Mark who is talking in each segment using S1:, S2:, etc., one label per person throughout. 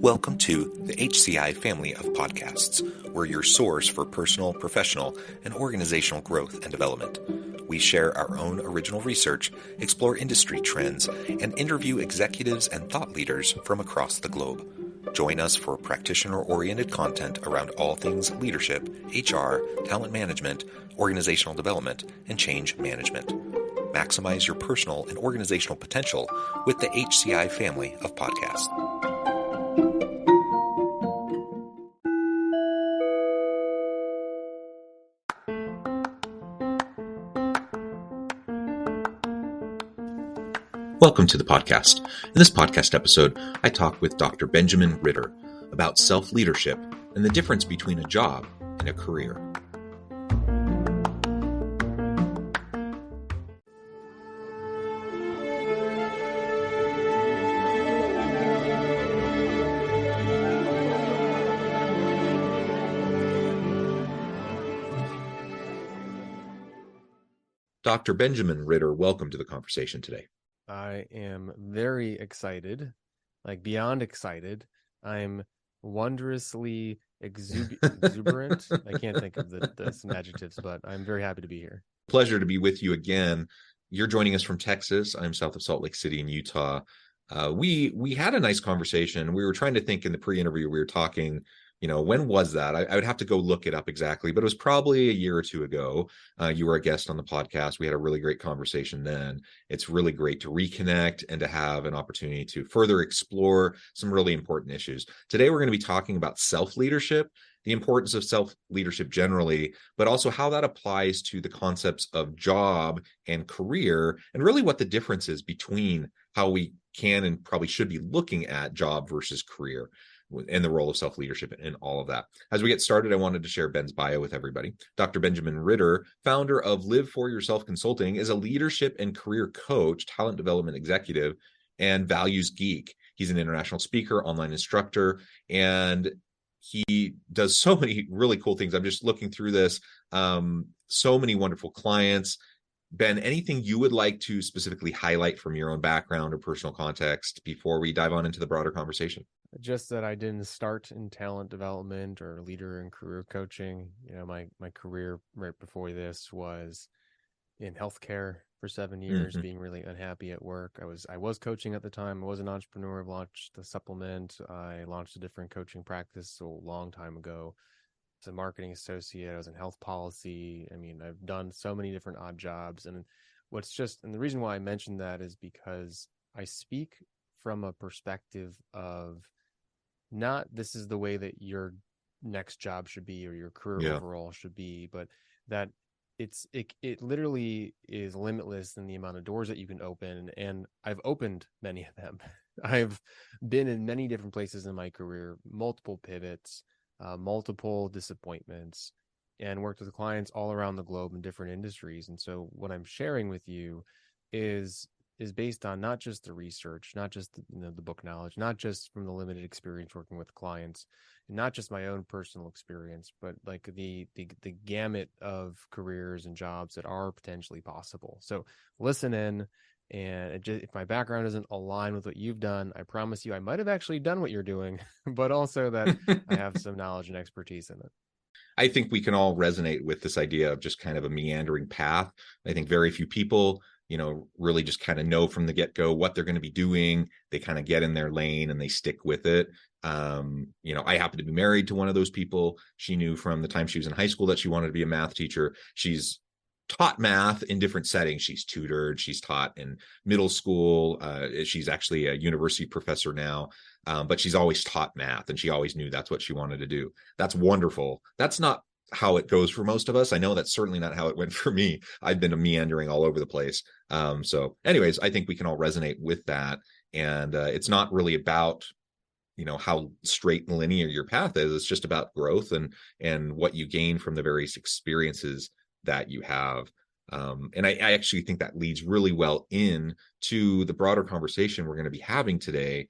S1: Welcome to the HCI family of podcasts. We're your source for personal, professional, and organizational growth and development. We share our own original research, explore industry trends, and interview executives and thought leaders from across the globe. Join us for practitioner-oriented content around all things leadership, HR, talent management, organizational development, and change management. Maximize your personal and organizational potential with the HCI family of podcasts. Welcome to the podcast. In this podcast episode, I talk with Dr. Benjamin Ritter about self-leadership and the difference between a job and a career. Dr. Benjamin Ritter, welcome to the conversation today.
S2: I am very excited, like beyond excited. I'm wondrously exuberant. I can't think of some adjectives, but I'm very happy to be here.
S1: Pleasure to be with you again. You're joining us from Texas. I'm south of Salt Lake City in Utah. We had a nice conversation. We were trying to think in the pre-interview, we were talking, when was that? I would have to go look it up exactly, but it was probably a year or two ago. You were a guest on the podcast. We had a really great conversation then. It's really great to reconnect and to have an opportunity to further explore some really important issues. Today, we're going to be talking about self-leadership, the importance of self-leadership generally, but also how that applies to the concepts of job and career, and really what the difference is between how we can and probably should be looking at job versus career, and the role of self-leadership and all of that. As we get started, I wanted to share Ben's bio with everybody. Dr. Benjamin Ritter, founder of Live For Yourself Consulting, is a leadership and career coach, talent development executive, and values geek. He's an international speaker, online instructor, and he does so many really cool things. I'm just looking through this. So many wonderful clients. Ben, anything you would like to specifically highlight from your own background or personal context before we dive on into the broader conversation?
S2: Just that I didn't start in talent development or leader and career coaching. My career right before this was in healthcare for 7 years, being really unhappy at work. I was coaching at the time. I was an entrepreneur. I launched the supplement. I launched a different coaching practice a long time ago. As a marketing associate, I was in health policy. I've done so many different odd jobs. And the reason why I mentioned that is because I speak from a perspective of not this is the way that your next job should be or your career overall should be, but that it literally is limitless in the amount of doors that you can open. And I've opened many of them. I've been in many different places in my career, multiple pivots, multiple disappointments, and worked with clients all around the globe in different industries. And so what I'm sharing with you is based on not just the research, not just the book knowledge, not just from the limited experience working with clients, and not just my own personal experience, but like the gamut of careers and jobs that are potentially possible. So listen in. And if my background doesn't align with what you've done, I promise you I might have actually done what you're doing, but also that I have some knowledge and expertise in it.
S1: I think we can all resonate with this idea of just kind of a meandering path. I think very few people, really just kind of know from the get-go what they're going to be doing. They kind of get in their lane and they stick with it. I happen to be married to one of those people. She knew from the time she was in high school that she wanted to be a math teacher. She's taught math in different settings. She's tutored, she's taught in middle school. She's actually a university professor now, but she's always taught math and she always knew that's what she wanted to do. That's wonderful. That's not how it goes for most of us. I know that's certainly not how it went for me. I've been meandering all over the place. So anyways, I think we can all resonate with that. And it's not really about how straight and linear your path is. It's just about growth and what you gain from the various experiences that you have. And I actually think that leads really well into the broader conversation we're going to be having today.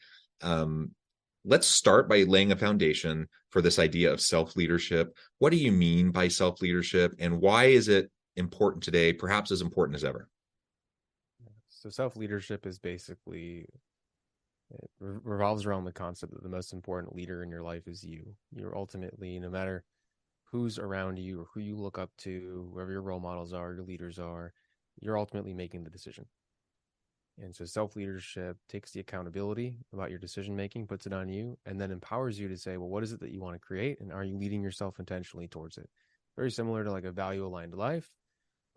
S1: Let's start by laying a foundation for this idea of self-leadership. What do you mean by self-leadership, and why is it important today, perhaps as important as ever?
S2: So self-leadership is basically It revolves around the concept that the most important leader in your life is you. You're ultimately, no matter who's around you or who you look up to, whoever your role models are, your leaders are, you're ultimately making the decision. And so self leadership takes the accountability about your decision making, puts it on you, and then empowers you to say, well, what is it that you want to create? And are you leading yourself intentionally towards it? Very similar to like a value aligned life,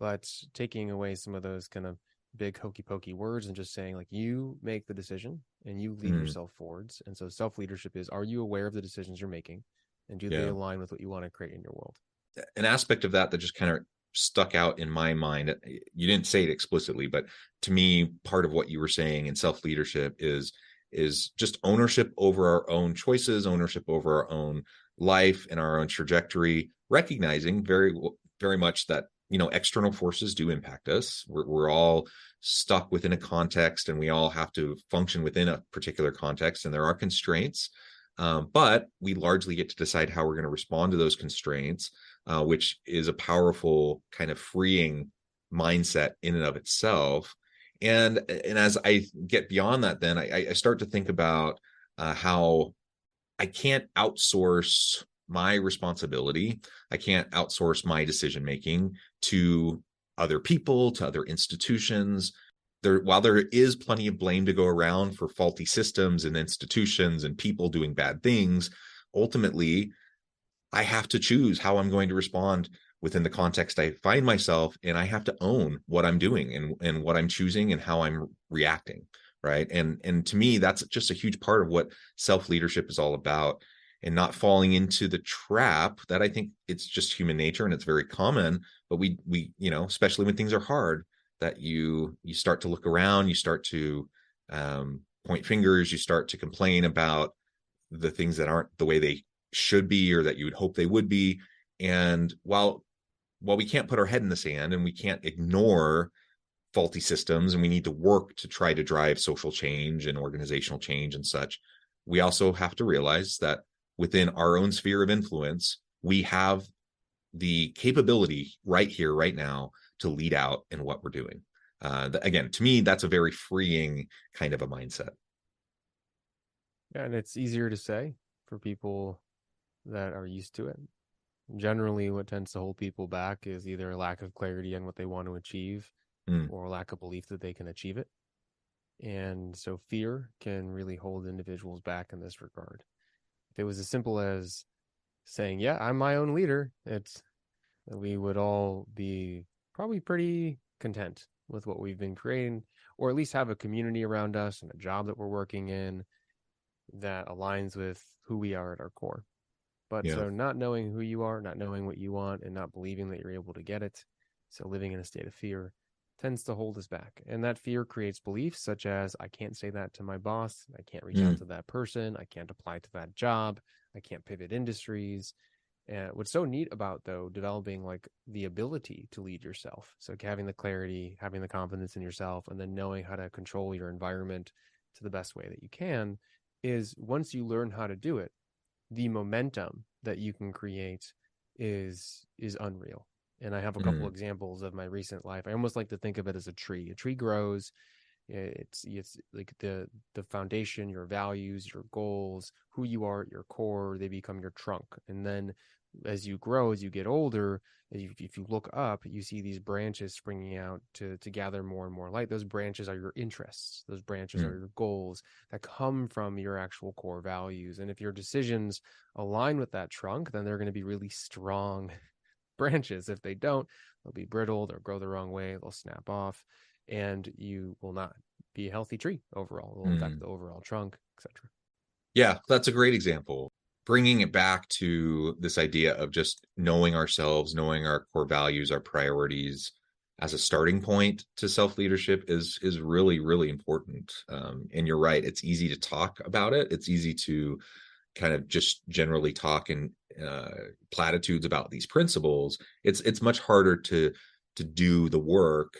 S2: but taking away some of those kind of big hokey pokey words and just saying, like, you make the decision and you lead
S1: Mm,
S2: yourself forwards. And so self leadership is, are you aware of the decisions you're making? And do they
S1: yeah.
S2: align with what you want to create in your world?
S1: An aspect of that that just kind of stuck out in my mind, you didn't say it explicitly, but to me, part of what you were saying in self leadership is just ownership over our own choices, ownership over our own life and our own trajectory, recognizing very much that, you know, external forces do impact us. We're all stuck within a context, and we all have to function within a particular context, and there are constraints. But we largely get to decide how we're going to respond to those constraints, which is a powerful kind of freeing mindset in and of itself. And as I get beyond that, then I start to think about how I can't outsource my responsibility. I can't outsource my decision making to other people, to other institutions. While there is plenty of blame to go around for faulty systems and institutions and people doing bad things, ultimately I have to choose how I'm going to respond within the context I find myself, and I have to own what I'm doing and what I'm choosing and how I'm reacting, right? And to me, that's just a huge part of what self leadership is all about, and not falling into the trap that I think it's just human nature and it's very common. But we you know, especially when things are hard, that you start to look around, you start to point fingers, you start to complain about the things that aren't the way they should be or that you would hope they would be. And while we can't put our head in the sand and we can't ignore faulty systems, and we need to work to try to drive social change and organizational change and such, we also have to realize that within our own sphere of influence, we have the capability right here, right now, to lead out in what we're doing. Again, to me, that's a very freeing kind of a mindset.
S2: Yeah, and it's easier to say for people that are used to it. Generally, what tends to hold people back is either a lack of clarity on what they want to achieve
S1: Mm,
S2: or a lack of belief that they can achieve it. And so fear can really hold individuals back in this regard. If it was as simple as saying, yeah, I'm my own leader, it's we would all be probably pretty content with what we've been creating, or at least have a community around us and a job that we're working in that aligns with who we are at our core. But
S1: yeah.
S2: so not knowing who you are, not knowing what you want, and not believing that you're able to get it, so living in a state of fear tends to hold us back. And that fear creates beliefs such as, I can't say that to my boss, I can't reach out
S1: Mm,
S2: to that person, I can't apply to that job, I can't pivot industries. And what's so neat about, though, developing like the ability to lead yourself, so having the clarity, having the confidence in yourself, and then knowing how to control your environment to the best way that you can, is once you learn how to do it, the momentum that you can create is unreal. And I have a couple
S1: mm,
S2: examples of my recent life. I almost like to think of it as a tree. A tree grows, it's like the foundation, your values, your goals, who you are at your core, they become your trunk. And then as you grow, as you get older, if you look up, you see these branches springing out to gather more and more light. Those branches are your interests. Those branches are
S1: mm,
S2: your goals that come from your actual core values. And if your decisions align with that trunk, then they're going to be really strong branches. If they don't, they'll be brittle, they'll grow the wrong way, they'll snap off, and you will not be a healthy tree overall. It will affect
S1: mm.
S2: the overall trunk, etc.
S1: Yeah, that's a great example. Bringing it back to this idea of just knowing ourselves, knowing our core values, our priorities as a starting point to self leadership is really really important. And you're right; it's easy to talk about it. It's easy to kind of just generally talk in uh, platitudes about these principles. It's much harder to do the work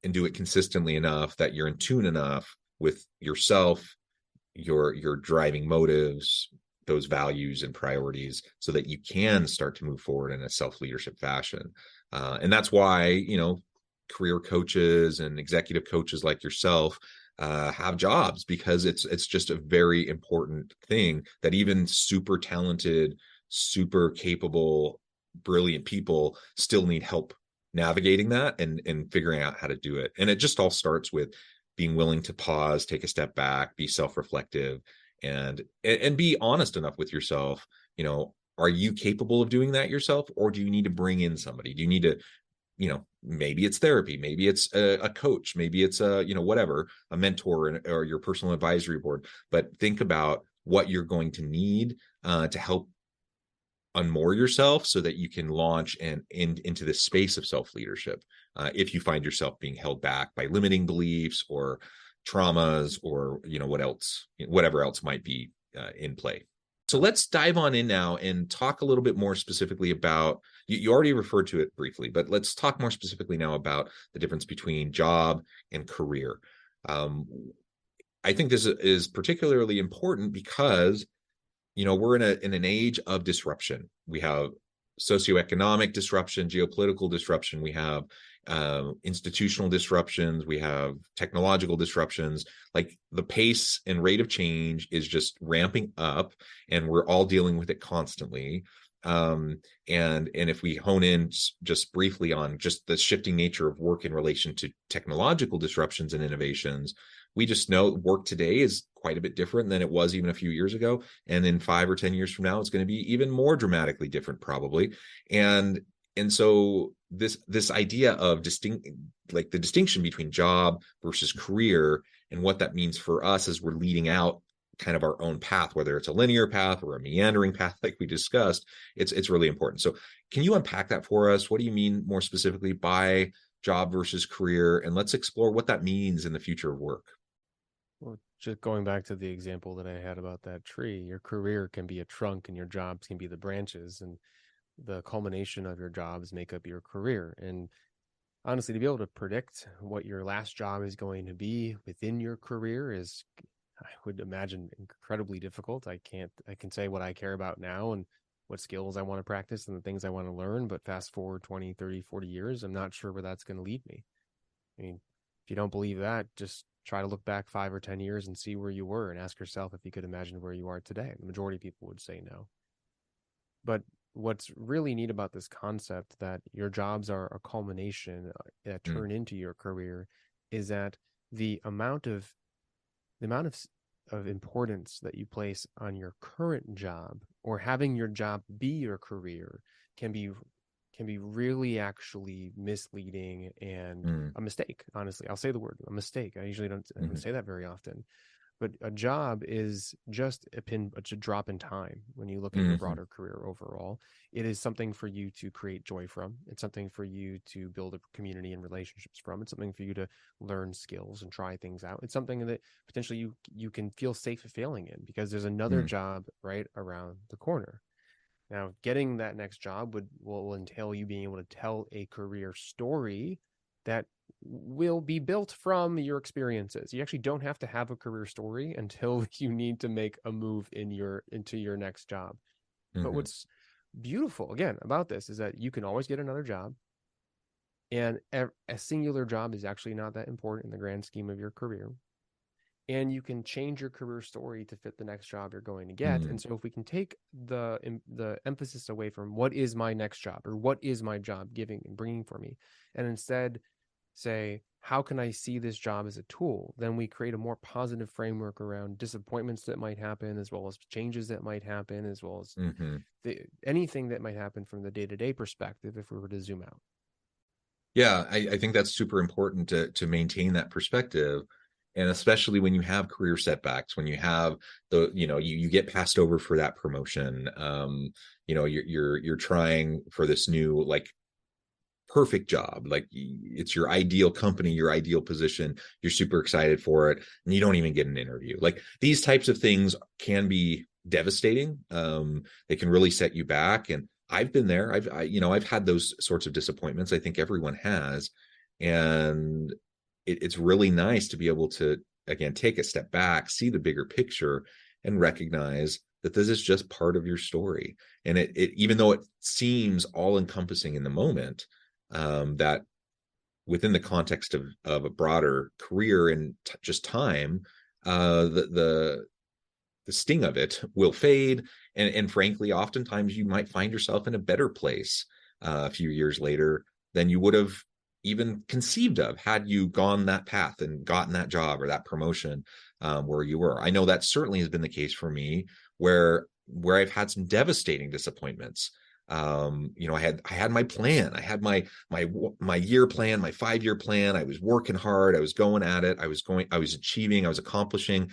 S1: and do it consistently enough that you're in tune enough with yourself, your driving motives, those values and priorities, so that you can start to move forward in a self-leadership fashion. And that's why, you know, career coaches and executive coaches like yourself, have jobs, because it's just a very important thing that even super talented, super capable, brilliant people still need help navigating that and figuring out how to do it. And it just all starts with being willing to pause, take a step back, be self-reflective, and be honest enough with yourself. Are you capable of doing that yourself, or do you need to bring in somebody? Do you need to, maybe it's therapy, maybe it's a coach, maybe it's whatever, a mentor, or your personal advisory board. But think about what you're going to need to help unmoor yourself so that you can launch into this space of self-leadership, if you find yourself being held back by limiting beliefs or traumas, or whatever else might be in play. So let's dive on in now and talk a little bit more specifically about, you already referred to it briefly, but let's talk more specifically now about the difference between job and career. I think this is particularly important because we're in an age of disruption. We have socioeconomic disruption, geopolitical disruption, we have institutional disruptions, we have technological disruptions. Like, the pace and rate of change is just ramping up, and we're all dealing with it constantly. And if we hone in just briefly on just the shifting nature of work in relation to technological disruptions and innovations, we just know work today is quite a bit different than it was even a few years ago. And in 5 or 10 years from now, it's going to be even more dramatically different, probably. And so this idea of the distinction between job versus career, and what that means for us as we're leading out kind of our own path, whether it's a linear path or a meandering path, like we discussed, it's really important. So can you unpack that for us? What do you mean more specifically by job versus career? And let's explore what that means in the future of work.
S2: Well, just going back to the example that I had about that tree, your career can be a trunk and your jobs can be the branches, and the culmination of your jobs make up your career. And honestly, to be able to predict what your last job is going to be within your career is, I would imagine, incredibly difficult. I can say what I care about now and what skills I want to practice and the things I want to learn, but fast forward 20, 30, 40 years, I'm not sure where that's going to lead me. I mean, if you don't believe that, just try to look back 5 or 10 years and see where you were and ask yourself if you could imagine where you are today. The majority of people would say no. But what's really neat about this concept that your jobs are a culmination that turn into your career is that the amount of importance that you place on your current job, or having your job be your career, can be really actually misleading and a mistake. Honestly, I'll say the word, a mistake. I usually don't say that very often. But a job is just a drop in time when you look at your broader career overall. It is something for you to create joy from. It's something for you to build a community and relationships from. It's something for you to learn skills and try things out. It's something that potentially you can feel safe failing in, because there's another job right around the corner. Now, getting that next job will entail you being able to tell a career story that will be built from your experiences. You actually don't have to have a career story until you need to make a move into your next job. But what's beautiful, again, about this is that you can always get another job, and a singular job is actually not that important in the grand scheme of your career. And you can change your career story to fit the next job you're going to get. And so if we can take the emphasis away from what is my next job, or what is my job giving and bringing for me, and instead say, how can I see this job as a tool? Then we create a more positive framework around disappointments that might happen, as well as changes that might happen, as well as anything that might happen from the day-to-day perspective if we were to zoom out.
S1: Yeah, I think that's super important to maintain that perspective. And especially when you have career setbacks, when you have you get passed over for that promotion, you're trying for this new, like, perfect job, like it's your ideal company, your ideal position, you're super excited for it, and you don't even get an interview. Like, these types of things can be devastating. They can really set you back. And I've been there. I've had those sorts of disappointments. I think everyone has. And it's really nice to be able to, again, take a step back, see the bigger picture, and recognize that this is just part of your story. And it even though it seems all encompassing in the moment, that within the context of a broader career and just time, the sting of it will fade. And frankly, oftentimes you might find yourself in a better place a few years later than you would have even conceived of had you gone that path and gotten that job or that promotion where you were. I know that certainly has been the case for me, where I've had some devastating disappointments. I had my plan. I had my year plan, my 5 year plan. I was working hard. I was going at it. I was achieving. I was accomplishing.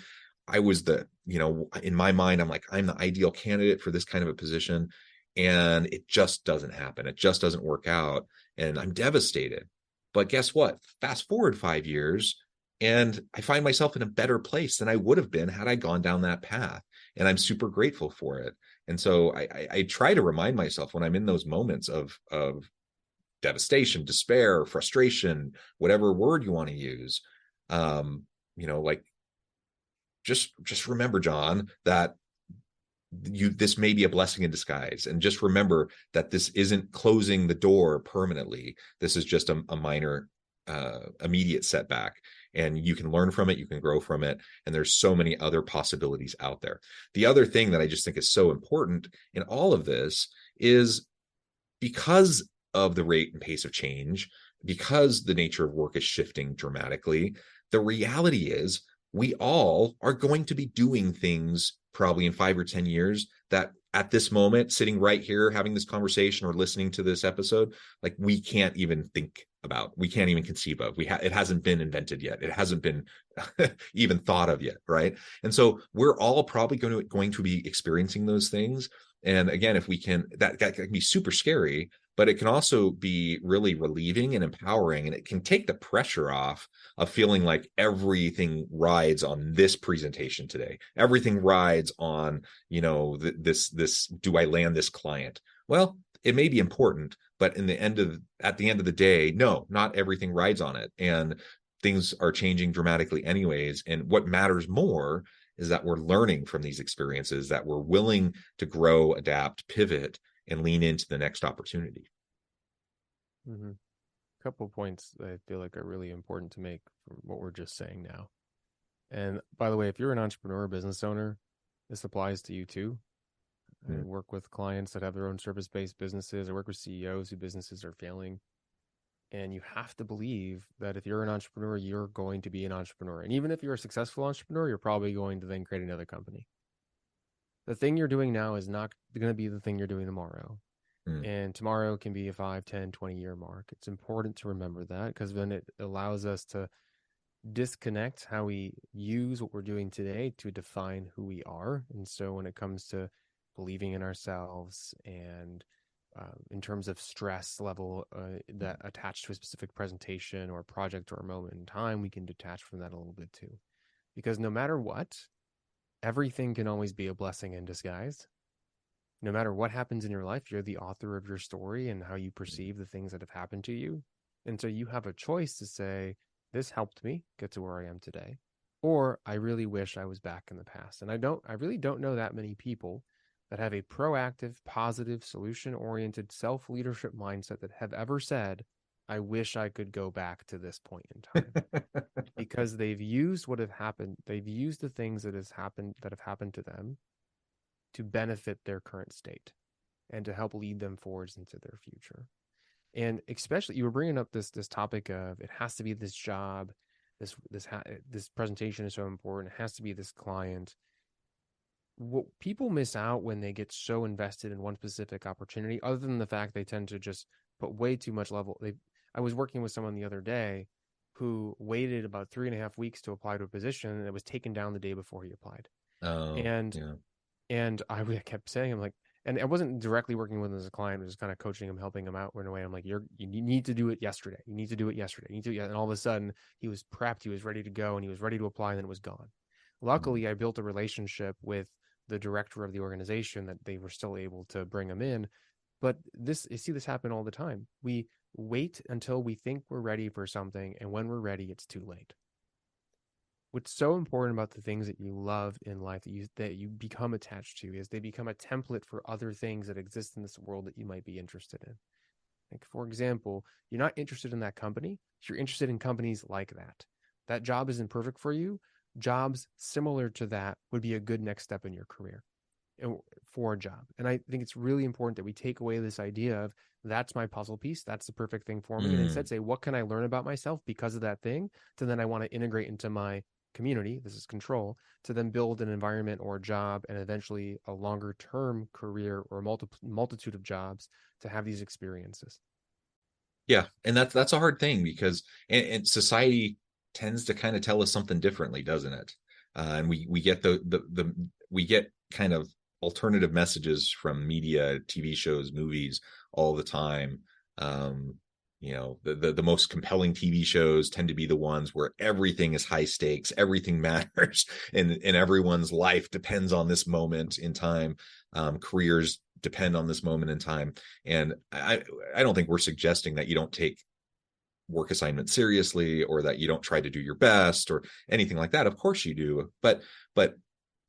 S1: I was in my mind, I'm like, I'm the ideal candidate for this kind of a position. And it just doesn't happen. It just doesn't work out. And I'm devastated. But guess what? Fast forward 5 years, and I find myself in a better place than I would have been had I gone down that path. And I'm super grateful for it. And so I try to remind myself when I'm in those moments of devastation, despair, frustration, whatever word you want to use, like just remember, John, that this may be a blessing in disguise, and just remember that this isn't closing the door permanently. This is just a minor immediate setback, and you can learn from it, you can grow from it, and there's so many other possibilities out there. The other thing that I just think is so important in all of this is, because of the rate and pace of change, because the nature of work is shifting dramatically, the reality is we all are going to be doing things probably in 5 or 10 years that at this moment, sitting right here, having this conversation or listening to this episode, like we can't even think about, we can't even conceive of. It hasn't been invented yet. It hasn't been even thought of yet, right? And so we're all probably going to be experiencing those things. And again, if we can, that can be super scary, but it can also be really relieving and empowering, and it can take the pressure off of feeling like everything rides on this presentation today. Everything rides on, this, do I land this client? Well, it may be important, but at the end of the day, no, not everything rides on it. And things are changing dramatically anyways. And what matters more is that we're learning from these experiences, that we're willing to grow, adapt, pivot, and lean into the next opportunity.
S2: Mm-hmm. Couple of points that I feel like are really important to make from what we're just saying now. And by the way, if you're an entrepreneur, business owner, this applies to you too. I
S1: Mm.
S2: work with clients that have their own service-based businesses. I work with CEOs whose businesses are failing. And you have to believe that if you're an entrepreneur, you're going to be an entrepreneur. And even if you're a successful entrepreneur, you're probably going to then create another company. The thing you're doing now is not going to be the thing you're doing tomorrow.
S1: Mm.
S2: And tomorrow can be a 5, 10, 20-year mark. It's important to remember that, because then it allows us to disconnect how we use what we're doing today to define who we are. And so when it comes to believing in ourselves and in terms of stress level that attached to a specific presentation or project or a moment in time, we can detach from that a little bit too. Because no matter what, everything can always be a blessing in disguise. No matter what happens in your life, you're the author of your story and how you perceive the things that have happened to you. And so you have a choice to say, this helped me get to where I am today, or I really wish I was back in the past. And I really don't know that many people that have a proactive, positive, solution-oriented self-leadership mindset that have ever said, I wish I could go back to this point in time. Because they've used what have happened. They've used the things that have happened to them to benefit their current state and to help lead them forwards into their future. And especially, you were bringing up this topic of it has to be this job, this presentation is so important. It has to be this client. What people miss out when they get so invested in one specific opportunity, other than the fact they tend to just put way too much level. I was working with someone the other day who waited about 3.5 weeks to apply to a position, and it was taken down the day before he applied.
S1: Oh,
S2: And
S1: yeah.
S2: and I kept saying, I'm like, and I wasn't directly working with him as a client, I was just kind of coaching him, helping him out in a way. I'm like, you need to do it yesterday. You need to do it yesterday. You need to, and all of a sudden he was prepped, he was ready to go, and he was ready to apply, and then it was gone.
S1: Mm.
S2: Luckily, I built a relationship with the director of the organization that they were still able to bring him in. But you see this happen all the time. We wait until we think we're ready for something, and when we're ready, it's too late. What's so important about the things that you love in life that you become attached to is they become a template for other things that exist in this world that you might be interested in. Like, for example, you're not interested in that company. You're interested in companies like that. That job isn't perfect for you. Jobs similar to that would be a good next step in your career for a job. And I think it's really important that we take away this idea of that's my puzzle piece, that's the perfect thing for me, and instead say, what can I learn about myself because of that thing? To then I want to integrate into my community, this is control, to then build an environment or a job and eventually a longer term career or multitude of jobs to have these experiences.
S1: Yeah, and that's a hard thing because and society tends to kind of tell us something differently, doesn't it? And we get the we get kind of alternative messages from media, TV shows, movies all the time. Um, the most compelling TV shows tend to be the ones where everything is high stakes, everything matters, and everyone's life depends on this moment in time. Careers depend on this moment in time, and I don't think we're suggesting that you don't take work assignments seriously or that you don't try to do your best or anything like that. Of course you do, but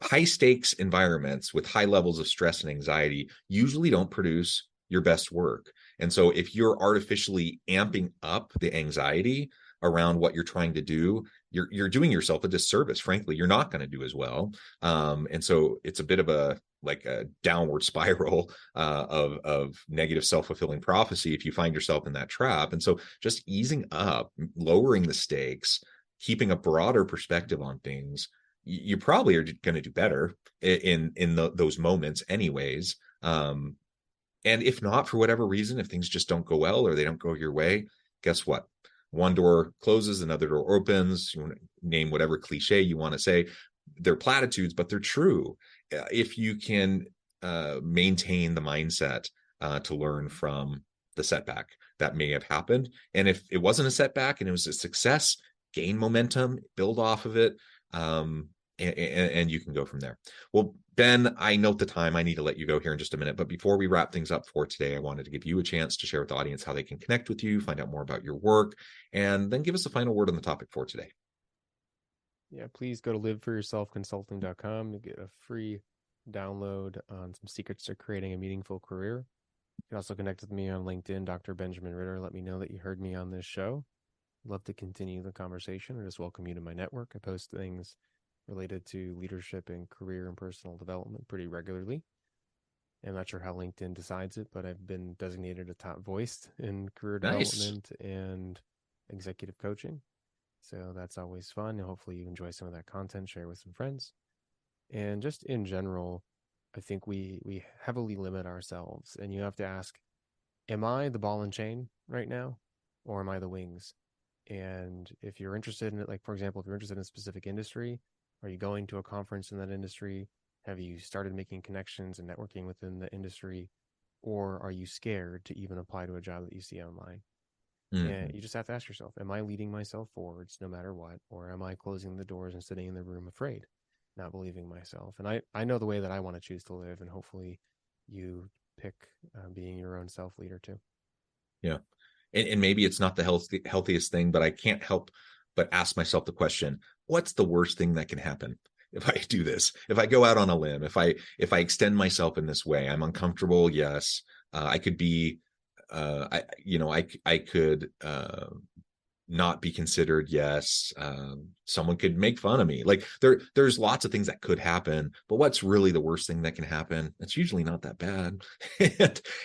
S1: high stakes environments with high levels of stress and anxiety usually don't produce your best work. And so if you're artificially amping up the anxiety around what you're trying to do, you're doing yourself a disservice. Frankly, you're not going to do as well. And so it's a bit of a downward spiral of negative self-fulfilling prophecy if you find yourself in that trap. And so just easing up, lowering the stakes, keeping a broader perspective on things, you probably are going to do better in those moments anyways. And if not, for whatever reason, if things just don't go well or they don't go your way, guess what? One door closes, another door opens. You want to name whatever cliche you want to say. They're platitudes, but they're true. If you can maintain the mindset to learn from the setback that may have happened. And if it wasn't a setback and it was a success, gain momentum, build off of it. And you can go from there. Well, Ben, I note the time. I need to let you go here in just a minute. But before we wrap things up for today, I wanted to give you a chance to share with the audience how they can connect with you, find out more about your work, and then give us a final word on the topic for today.
S2: Yeah, please go to liveforyourselfconsulting.com to get a free download on some secrets to creating a meaningful career. You can also connect with me on LinkedIn, Dr. Benjamin Ritter. Let me know that you heard me on this show. I'd love to continue the conversation. I just welcome you to my network. I post things related to leadership and career and personal development pretty regularly. I'm not sure how LinkedIn decides it, but I've been designated a top voice in career development and executive coaching. So that's always fun. And hopefully you enjoy some of that content, share with some friends. And just in general, I think we heavily limit ourselves. And you have to ask, am I the ball and chain right now? Or am I the wings? And if you're interested in it, like, for example, if you're interested in a specific industry, are you going to a conference in that industry? Have you started making connections and networking within the industry? Or are you scared to even apply to a job that you see online? And you just have to ask yourself, am I leading myself forwards no matter what? Or am I closing the doors and sitting in the room afraid, not believing myself? And I know the way that I want to choose to live, and hopefully you pick being your own self-leader too.
S1: Yeah. And maybe it's not the healthiest thing, but I can't help but ask myself the question, what's the worst thing that can happen if I do this? If I go out on a limb, if I extend myself in this way, I'm uncomfortable. Yes. I could be, I could not be considered. Yes. Someone could make fun of me. Like there's lots of things that could happen, but what's really the worst thing that can happen? It's usually not that bad.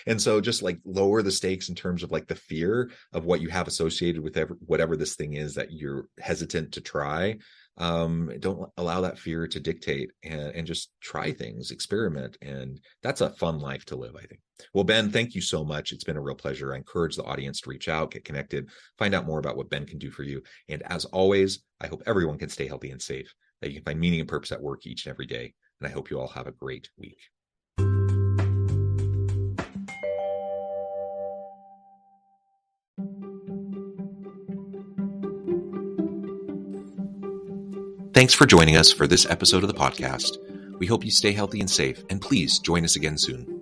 S1: And so just like lower the stakes in terms of like the fear of what you have associated with whatever this thing is that you're hesitant to try. Don't allow that fear to dictate, and just try things, experiment. And that's a fun life to live, I think. Well, Ben, thank you so much. It's been a real pleasure. I encourage the audience to reach out, get connected, find out more about what Ben can do for you. And as always, I hope everyone can stay healthy and safe, that you can find meaning and purpose at work each and every day. And I hope you all have a great week. Thanks for joining us for this episode of the podcast. We hope you stay healthy and safe, and please join us again soon.